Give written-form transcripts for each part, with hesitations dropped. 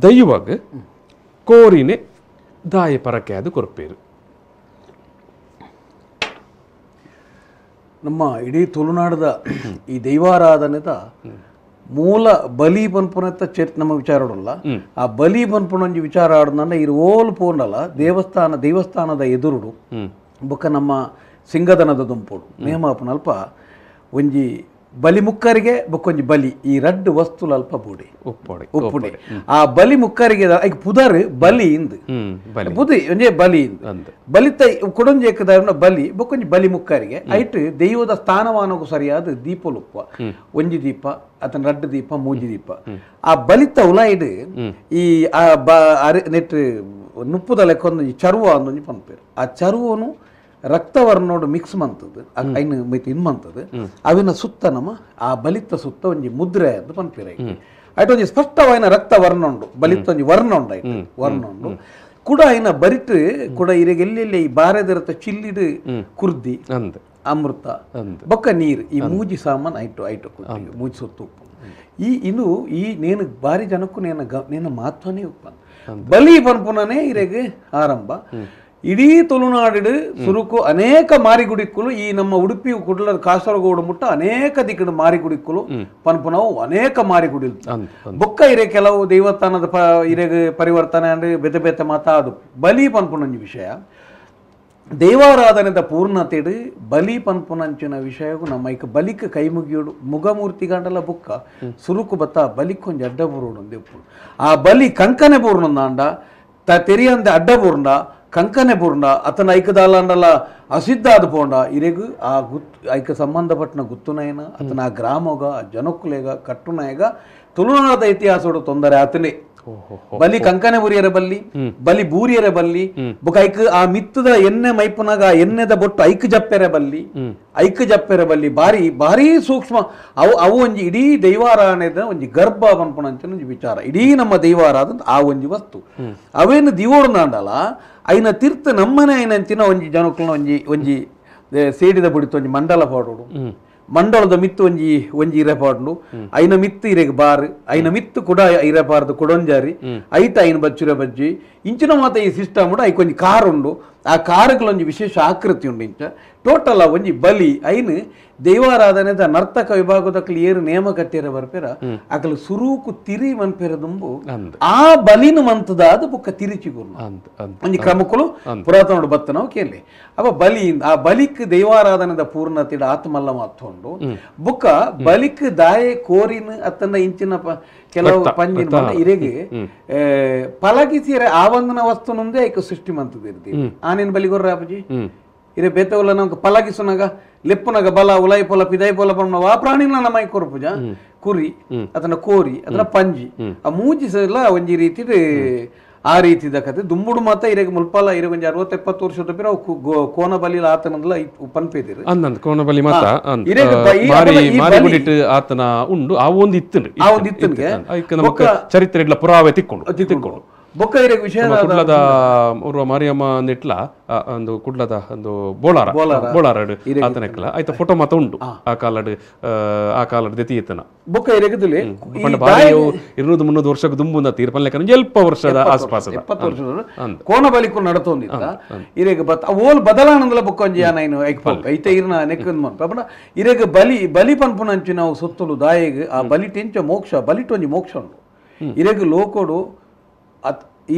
ದೈವಾಗ ಕೋರಿನೆ ದಾಯ ಪರಕೆ ಅದು ಕೊರ್ಪೇರು. ನಮ್ಮ ಇಡೀ ತುಳುನಾಡದ ಈ ದೈವಾರಾಧನೆದ ಮೂಲ ಬಲಿ ಪನ್ಪುನತ್ತ ನಮ್ಮ ವಿಚಾರ ಆಡೋಲ್ಲ. ಆ ಬಲಿ ಪನ್ಪುನೊಂಜಿ ವಿಚಾರ ಆಡೋದಂದ್ರೆ ಇದು ಓಲ್ ಪೋಂಡಲ್ಲ ದೇವಸ್ಥಾನದ ಎದುರುಡು ಬೊಕ್ಕ ನಮ್ಮ ಸಿಂಗದನದ ದುಂಪುಡು ನೇಮಾಪನ ಅಲ್ಪ ಒಂಜಿ ಬಲಿ ಮುಕ್ಕರಿಗೆ ಬೊಕ್ಕೊಂಜಿ ಬಲಿ ಈ ರಡ್ಡು ವಸ್ತುಲ ಅಲ್ಪ ಬೂಡಿ ಉಪ್ಪುಡಿ ಆ ಬಲಿ ಮುಕ್ಕರಿಗೆ ಐಕ್ ಪುದರ್ ಬಲಿ ಇಂದು ಪುದಿ ಒಂಜೆ ಬಲಿ ಇಂದು ಬಲಿತ ಕೊಡೊಂಜೇಕದ ಬಲಿ ಬೊಕ್ಕೊಂಜಿ ಬಲಿ ಮುಕ್ಕರಿಗೆ ಐಟ್ ದೈವದ ಸ್ಥಾನಮಾನಕ್ಕೂ ಸರಿಯಾದ ದೀಪಲುಪ್ಪ ಒಂಜಿ ದೀಪ ಅತನ ರಡ್ಡು ದೀಪ ಮೂಜಿ ದೀಪ ಆ ಬಲಿತ ಉಲಾಯ್ಡ್ ಈ ನೆಟ್ ನುಪ್ಪುದ ಲೆಕ್ಕೊಂದು ಚರ್ವ ಅಂದೊಂಜಿ ಪನ್ಪೇರು ಆ ಚರ್ವನು ರಕ್ತವರ್ಣೋಡು ಮಿಕ್ಸ್ ಮಂತದ್ದು ಐನು ಮೈತ್ ಇನ್ ಮಂತದ್ದು ಅವಿನ ಸುತ್ತ ನಮ್ಮ ಆ ಬಲಿತ ಸುತ್ತ ಒಂಜಿ ಮುದ್ರೆ ಅಂತ ಪನ್ಪೇರ ಐಟ್ ಒಂಜಿ ಸ್ಪಷ್ಟವಾಯಿನ ರಕ್ತ ವರ್ಣ ಉಂಡು ಬಲಿತ ಒಂಜಿ ವರ್ಣ ಉಂಡು ಐಟ್ ವರ್ಣ ಉಂಡು ಕೂಡ ಐನ ಬರಿಟ್ ಕೂಡ ಇರೆಗೆ ಎಲ್ಲೆಲ್ಲಿ ಈ ಬಾರೆದಿರತ್ತ ಚಿಲ್ಲಿಡ್ ಕುರ್ದಿ ಅಮೃತ ಬೊಕ್ಕ ನೀರು ಈ ಮೂಜಿ ಸಾಮಾನು ಐಟು ಮೂಜಿ ಸುತ್ತ ಉಪ್ಪು ಇದು ಈ ನೇನು ಬಾರಿ ಜನಕ್ಕೂ ನೇನ ಮಹತ್ವನೇ ಉಪ್ಪು ಬಲಿ ಪನ್ಪುನನೇ ಇರೆಗೆ ಆರಂಭ. ಇಡೀ ತುಳುನಾಡು ಸುರುಕು ಅನೇಕ ಮಾರಿಗುಡಿಕ್ಕಲು ಈ ನಮ್ಮ ಉಡುಪಿ ಕುಡ್ಲದ ಕಾಸರಗೋಡು ಮುಟ್ಟ ಅನೇಕ ದಿಕ್ಕಡ ಮಾರಿಗುಡಿಕ್ಕಲು ಪನ್ಪುನವು ಅನೇಕ ಮಾರಿಗುಡಿ ಬೊಕ್ಕ ಇರೆ ಕೆಲವು ದೇವಸ್ಥಾನದ ಇರೆಗೆ ಪರಿವರ್ತನೆ ಅಂದ್ರೆ ಬೆತೆ ಬೆತೆ ಮಾತಾದು ಬಲಿ ಪನ್ಪುನಂಜಿ ವಿಷಯ ದೇವಾರಾಧನೆದ ಪೂರ್ಣತೆಡು ಬಲಿ ಪನ್ಪುನಂಚಿನ ವಿಷಯಕ್ಕೂ ನಮ್ಮ ಈಗ ಬಲಿಕ್ ಕೈ ಮುಗಿಯೋಡು ಮುಗಮೂರ್ತಿ ಗಂಡಲ ಬುಕ್ಕ ಸುರುಕು ಬತ್ತ ಬಲಿಕ್ಕೊಂಜಿ ಅಡ್ಡ ಬೂರೋಡು ಆ ಬಲಿ ಕಂಕನೆ ಪೂರ್ಣಂದಾಂಡ ತೆರಿಯಂದೆ ಅಡ್ಡ ಪೂರ್ಣ ಕಂಕನೆ ಪೂರ್ಣ ಅತನ ಐಕದಾಲಂಡಲ ಅಸಿದ್ಧಾದ ಪೋಂಡ ಇರೆಗು ಆ ಐಕ ಸಂಬಂಧಪಟ್ಟನ ಗುತ್ತುನಯನ ಅತನ ಆ ಗ್ರಾಮಗ ಜನಕ್ಕುಲೆಗ ಕಟ್ಟುನಯಗ ತುಳುನಾಡದ ಇತಿಹಾಸೋಡು ತೊಂದರೆ ಆತನೇ ಬಲಿ ಕಂಕನೆ ಬುರಿಯರ ಬಲಿ ಬೂರಿಯರ ಬಲ್ಲಿ ಬೊಕ ಐಕ್ ಆ ಮಿತ್ತದ ಎಣ್ಣೆ ಮೈಪುನಾಗ ಎಣ್ಣೆದ ಬೊಟ್ಟು ಐಕ್ ಜಪ್ಪೆರೆ ಬಲ್ಲಿ ಬಾರಿ ಬಾರಿ ಸೂಕ್ಷ್ಮ ಅವು ಒಂಜಿ ಇಡೀ ದೈವಾರಾಧನೆದ ಒಂಜಿ ಗರ್ಭ ಪನ್ಪುನಂಚಿನ ಒಂಜಿ ವಿಚಾರ ಇಡೀ ನಮ್ಮ ದೈವಾರಾಧ ಆ ಒಂಜಿ ವಸ್ತು ಅವೇನು ದಿವೋಡು ನಾಂಡಲ ಐನ ತೀರ್ಥ ನಮ್ಮನೆ ಐನಂಚಿನ ಒಂಜಿ ಜನಕ್ಕಳ ಒಂಜಿ ಸೇಡಿದ ಬುಡಿತು ಒಂಜಿ ಮಂಡಲ ಪಾಡೋಡು ಮಂಡಲದ ಮಿತ್ತು ಒಂಜಿ ಇರಪಾಡು ಐನ ಮಿತ್ತು ಇರೆಗೆ ಬಾರ್ ಐನ ಮಿತ್ತು ಕೂಡ ಇರಬಾರ್ದು ಕೊಡೊಂಜಾರಿ ಐಟ ಐನ ಬಚ್ಚುರ ಬಜ್ಜಿ ಇಂಚಿನ ಮಾತ ಈ ಸಿಸ್ಟಮ್ ಉಂಡು ಐಕೊಂಜಿ ಕಾರ್ ಉಂಡು ಆ ಕಾರುಗಳೊಂಜಿ ವಿಶೇಷ ಆಕೃತಿ ಉಂಡು ಇಂಚ ಟೋಟಲ್ ಒಂಜಿ ಬಲಿ ಐನು ದೈವಾರಾಧನೆದ ನರ್ತಕ ವಿಭಾಗದಕ್ಲಿ ಏರು ನೇಮ ಕಟ್ಟಿರ ಬರ್ಪೇರ ಅಕಲು ಸುರೂಕು ತಿರಿ ಮನ್ಪೇರ ದುಂಬು ಆ ಬಲಿನ ಮಂತದಾದ ಬುಕ್ಕ ತಿರಿಚಿಗುರ್ನು ಒಂಜಿ ಕ್ರಮಕ್ಕಳು ಪುರಾತನ ಬತ್ತ ನಾವು ಕೇಳಿ ಅವ ಬಲಿ ಆ ಬಲಿಕ್ ದೈವಾರಾಧನೆದ ಪೂರ್ಣತೆಡ ಆತ್ಮಲ್ಲ ಮಾತ್ಕೊಂಡು ಬುಕ್ಕ ಬಲಿಕ್ ದಾಯೆ ಕೋರಿನ ಅತ್ತನ ಇಂಚಿನ ಕೆಲವು ಪಂಜಿನ ಇರೆಗೆ ಪಲಗಿಸಿರ ಆವಂದನ ವಸ್ತು ನೊಂದೇ ಐಕ ಸೃಷ್ಟಿ ಮಂತದ ಇರ್ತೀವಿ ಆನೇನ್ ಬಲಿಗೊರ್ರ ಅಪ್ಪಜಿ ಇರೆ ಬೇತವಲ್ಲ ನಮ್ಗೆ ಪಲಗಿಸುನಾಗ ಲೆಪ್ಪುನಾಗ ಬಲ ಉಲಾಯಿ ಪೊಲ ಪಿದಾಯಿ ಪೊಲ ಪರ್ಮ ಆ ಪ್ರಾಣಿನ ನಮೈ ಕೊರ್ಪುಜ ಕುರಿ ಅದನ್ನ ಕೋರಿ ಅದನ್ನ ಪಂಜಿ ಆ ಮೂಜಿಸಲ್ಲ ಒಂಜಿ ರೀತಿ ಆ ರೀತಿದ ಕತೆ ದುಂಬುಡು ಮಾತ ಇರೆಗೆ ಮುಲ್ಪಾಲ ಇರೆ ಒಂಜಿ 60-70 ವರ್ಷದ ಪಿರ ಕೋನ ಬಲಿಲ ಆತನಲ್ಲ ಪನ್ಪೇದಿರು ಅಂದಂತ ಕೋನ ಬಲಿ ಮಾತ ಆತನ ಉಂಡು ಆ ಒಂದು ಇತ್ತನ್ಗೆ ಚರಿತ್ರೆ ಪುರಾವೆ ತಿಕ್ಕೊಂಡು ಬೊಕ್ಕ ಇರೆಗೆ ವಿಷಯ ಕುಡ್ಲದ ಓರ್ವ ಮಾರಿಯಮ್ಮ ನೆಟ್ಲ ಒಂದು ಕುಡ್ಲದ ಒಂದು ಬೋಳಾರಡ್ ಆತನೆಕ್ಲ ಆಯ್ತ ಫೋಟೋ ಮಾತ ಉಂಡು ಆ ಕಾಲಡ್ ದೆತಿ ಇತ್ತನ ಬೊಕ್ಕ ಇರೆಗದಲ್ಲಿ 200-300 ವರ್ಷಕ್ಕೆ ದುಂಬುಂದ ತೀರ್ಪಲ್ಲೆಕ್ಕ ಎಲ್ಪ ವರ್ಷದ ಆಸ್ಪಾಸ 70 ವರ್ಷದ ಕೋನ ಬಲಿಕು ನಡತೊಂದಿತ್ತ ಇರೆಗೆ ಬತ್ತ ಓಲ್ ಬದಲಾನಂದಲ ಬೊಕ್ಕ ಒಂಜಿ ಆನೈನು ಐತ ಇರ್ನ ನೆಕ್ಕನ್ ಮನ್ ಪಪನ ಇರೆಗೆ ಬಲಿ ಪನ್ಪುನಂಚಿ ನಾವು ಸುತ್ತಲು ದಾಯೆಗೆ ಆ ಬಲಿ ಟೆಂಚ ಮೋಕ್ಷ ಬಲಿಟೊಂಜಿ ಮೋಕ್ಷ ಉಂಡು ಇರೆಗೆ ಲೋಕೋಡು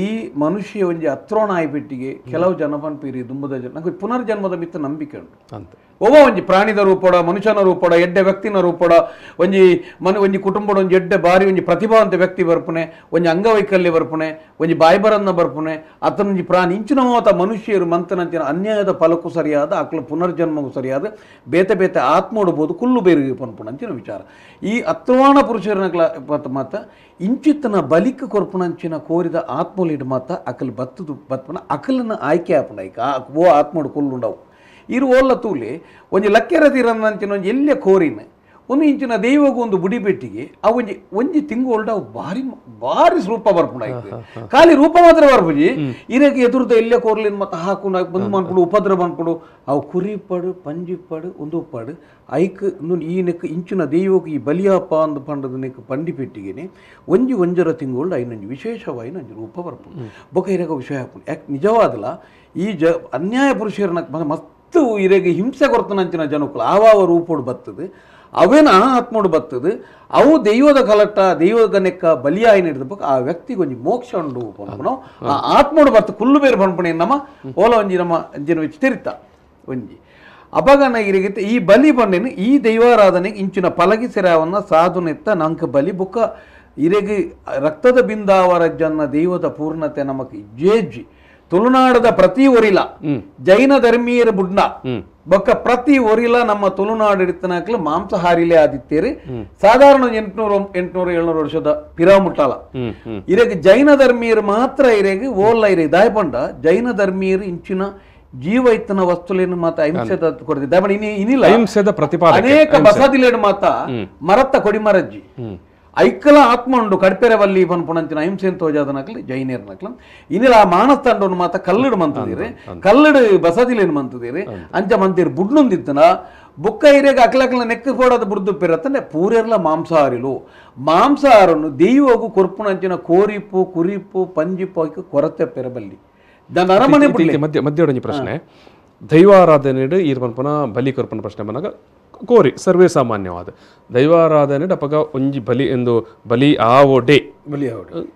ಈ ಮನುಷ್ಯ ಒಂಜಿ ಅತ್ರೋಣಾಯಿ ಪೆಟ್ಟಿಗೆ ಕೆಲವು ಜನಪನ್ಪೀರಿ ದುಂಬದ ನಂಗೆ ಪುನರ್ಜನ್ಮದ ಮಿತ್ತ ನಂಬಿಕೆ ಉಂಟು ಒಬ್ಬ ಒಂಜಿ ಪ್ರಾಣಿದ ರೂಪೋಡ ಮನುಷ್ಯನ ರೂಪೋಡ ಎಡ್ಡೆ ವ್ಯಕ್ತಿನ ರೂಪೋಡ ಒಂಜಿ ಕುಟುಂಬದ ಒಂಜಿ ಎಡ್ಡೆ ಬಾರಿ ಒಂಜಿ ಪ್ರತಿಭಾವಂತ ವ್ಯಕ್ತಿ ಬರ್ಪುನೆ ಒಂಜಿ ಅಂಗವೈಕಲ್ಯ ಬರ್ಪುನೆ ಒಂಜಿ ಬಾಯ್ಬರನ್ನ ಬರ್ಪುನೆ ಅತನೊಂಜಿ ಪ್ರಾಣಿ ಇಂಚಿನ ಮಾತ ಮನುಷ್ಯರು ಮಂತನಂಚಿನ ಅನ್ಯಾಯದ ಫಲಕ್ಕೂ ಸರಿಯಾದ ಅಕ್ಲ ಪುನರ್ಜನ್ಮಗೂ ಸರಿಯಾದ ಬೇತೆ ಬೇತೆ ಆತ್ಮ ಉಡ್ಬೋದು ಕುಲ್ಲು ಬೇರಿಗೆ ಪನ್ಪುನಂಚಿನ ವಿಚಾರ ಈ ಅತ್ವಾಣ ಪುರುಷರನಕ್ಲ ಮಾತ ಇಂಚಿತ್ತನ ಬಲಿಕ ಕೊರ್ಪುನಂಚಿನ ಕೋರಿದ ಆತ್ಮಲಿಡ್ ಮಾತ ಅಕಲ್ ಬತ್ತನ ಅಕಲನ ಆಯ್ಕೆ ಆಪುಂಡ ಐಕ ಓ ಆತ್ಮಡು ಕುಲ್ಲುಂಡವು ಇರು ಓಲ್ಲ ತೂಲಿ ಒಂಜಿ ಲಕ್ಕೆರ ತೀರಂದಂಚಿನ ಒಂಜಿ ಎಲ್ಲೆ ಕೋರಿನ ಒಂದು ಇಂಚಿನ ದೈವಗೂ ಒಂದು ಬುಡಿ ಪೆಟ್ಟಿಗೆ ಆ ಒಂಜಿ ತಿಂಗಳು ಅವು ಭಾರಿ ಭಾರಿ ರೂಪ ಬರ್ಪುಂಡು ಖಾಲಿ ರೂಪ ಮಾತ್ರ ಬರ್ಪುಜಿ ಇರಕ್ಕೆ ಎದುರ್ದ ಎಲ್ಲೇ ಕೋರ್ಲಿನ ಮತ್ತೆ ಹಾಕೊಂಡು ಬಂದು ಮಾಡ್ಕೊಡು ಉಪದ್ರ ಮಾಡ್ಕೊಡು ಅವು ಕುರಿಪಡು ಪಂಜಿಪಡು ಒಂದು ಪಡು ಐಕ್ ಈ ನೆಕ್ ಇಂಚಿನ ದೈವಕ್ಕೆ ಈ ಬಲಿಯಪ್ಪ ಅಂದು ಪಂಡದ ನೆಕ್ ಪಂಡಿ ಪೆಟ್ಟಿಗೆನೆ ಒಂಜರ ತಿಂಗಳು ಐನಂಜು ವಿಶೇಷವಾಗಿ ನಂಜು ರೂಪ ಬರ್ಪುಂಡು ಬೊಕ ಇರಗ ವಿಷಯ ಹಾಕೊಂಡು ಯಾಕೆ ನಿಜವಾದಲ್ಲ ಈ ಅನ್ಯಾಯ ಪುರುಷರನ್ನ ಮಸ್ತ್ ಇರಗೆ ಹಿಂಸೆ ಕೊರ್ತನಂಚಿನ ಜನಕ್ಕಳು ಆವಾವ ರೂಪೋಡು ಬರ್ತದೆ ಅವೇನ ಆತ್ಮೋಡು ಬರ್ತದೆ ಅವು ದೈವದ ಕಲಟ ದೈವದ ನೆಕ್ಕ ಬಲಿಯಾಯಿ ನೀಡಿದ ಆ ವ್ಯಕ್ತಿಗೆ ಒಂಜಿ ಮೋಕ್ಷ ಉಂಡು ಪನ್ಪುನು ಆ ಆತ್ಮೋಡು ಬರ್ತ ಕುಲ್ಲು ಬೇರೆ ಪನ್ಪುಣಿ ನಮ್ಮ ಓಲ ಒಂಜಿ ನಮ್ಮ ಅಂಜಿನ ವೆಚ್ಚ ತಿರುತ್ತ ಒಂಜಿ ಅಪಗನ ಇರಿಗಿತ್ತು ಈ ಬಲಿ ಬಂಡೇನು ಈ ದೈವಾರಾಧನೆಗೆ ಇಂಚಿನ ಪಲಗಿ ಸೆರಾವನ್ನ ಸಾಧುನೆತ್ತ ನಂಕ ಬಲಿ ಬುಕ್ಕ ಇರೆಗಿ ರಕ್ತದ ಬಿಂದಾವರಜ್ಜನ್ನ ದೈವದ ಪೂರ್ಣತೆ ನಮಕ್ ಜೇಜ್ಜಿ ತುಳುನಾಡದ ಪ್ರತಿ ಒರಿಲ ಜೈನ ಧರ್ಮೀಯರ ಬುಡ್ನ ಬೊಕ್ಕ ಪ್ರತಿ ಒರಿಲ ನಮ್ಮ ತುಳುನಾಡು ಇಡ್ತನಕ್ಲು ಮಾಂಸಾಹಾರಿಲೇ ಆದಿತ್ಯರಿ ಸಾಧಾರಣ 800-700 ವರ್ಷದ ಪಿರಾಮುಟ್ಟಾಲ ಇರೆಗೆ ಜೈನ ಧರ್ಮೀಯರು ಮಾತ್ರ ಇರೆಗೆ ಓಲ್ಲ ಇರೆ ದಾಯಪಂಡ ಜೈನ ಧರ್ಮೀಯರು ಇಂಚಿನ ಜೀವ ಇತ್ತನ ವಸ್ತುಲೇನು ಮಾತ ಅಹಿಂಸೆದ ಕೊಡ್ತಿದ್ದ ದಾಯಪಂಡ ಇನ್ನಿಲ್ಲ ಅಹಿಂಸೆದ ಪ್ರತಿಪಾದನೆ ಅನೇಕ ಬಸದಿಲೇಡು ಮಾತ ಮರತ್ತ ಕೊಡಿಮರಜ್ಜಿ ಐಕ್ಕಲ ಆತ್ಮ ಉಂಡು ಕಡ್ಪೆರೆ ಬಲ್ಲಿ ಪನ್ಪುಣಂಚಿನ ಅಹಿಂಸೆನ್ ತೋಜಾದನಕ್ಲಿ ಜೈನೇರ್ನಕ್ಲ ಇನ್ನಿಲ್ಲ ಆ ಮಾನಸ್ತಂಡನ್ನು ಮಾತ ಕಲ್ಲಡು ಮಂತದಿರಿ ಕಲ್ಲಡು ಬಸದಿಲೇನು ಮಂತದಿರಿ ಅಂಚ ಮಂತಿರು ಬುಡ್ನುಂದಿತ್ತನ ಬುಕ್ಕ ಇರೇಗ ಅಕ್ಲಕ್ಲ ನೆಕ್ಕ ಕೊಡೋದು ಬುಡ್ದು ಪೆರತ್ತಂದ್ರೆ ಪೂರೆರ್ಲ ಮಾಂಸಾಹಾರಿಲು ಮಾಂಸಾಹಾರನ್ನು ದೈವಗೂ ಕೊರ್ಪುಣಂಚಿನ ಕೋರಿಪು ಕುರಿಪು ಪಂಜಿಪು ಐಕ ಕೊರತೆ ಪೆರಬಲ್ಲಿ ಅರಮನೆ ಮಧ್ಯ ಪ್ರಶ್ನೆ ದೈವಾರಾಧನೆ ಈ ಪನ್ಪನ ಬಲಿ ಕೊರ್ಪನ ಪ್ರಶ್ನೆ ಬಂದಾಗ ಕೋರಿ ಸರ್ವೇ ಸಾಮಾನ್ಯವಾದ ದೈವಾರಾಧನೆ ಅಪಗ ಒಂಜಿ ಬಲಿ ಎಂದು ಬಲಿ ಆವೊಡೆ ಬಲಿ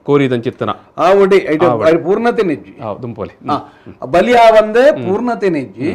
ಕೋರಿದಂಚಿತ್ತನ ಆವೊಡೆ ಪೂರ್ಣತೆ ನೆಜ್ಜಿ ದುಂಪೋಲಿ ಬಲಿ ಆವಂದೆ ಪೂರ್ಣತೆ ನೆಜ್ಜಿ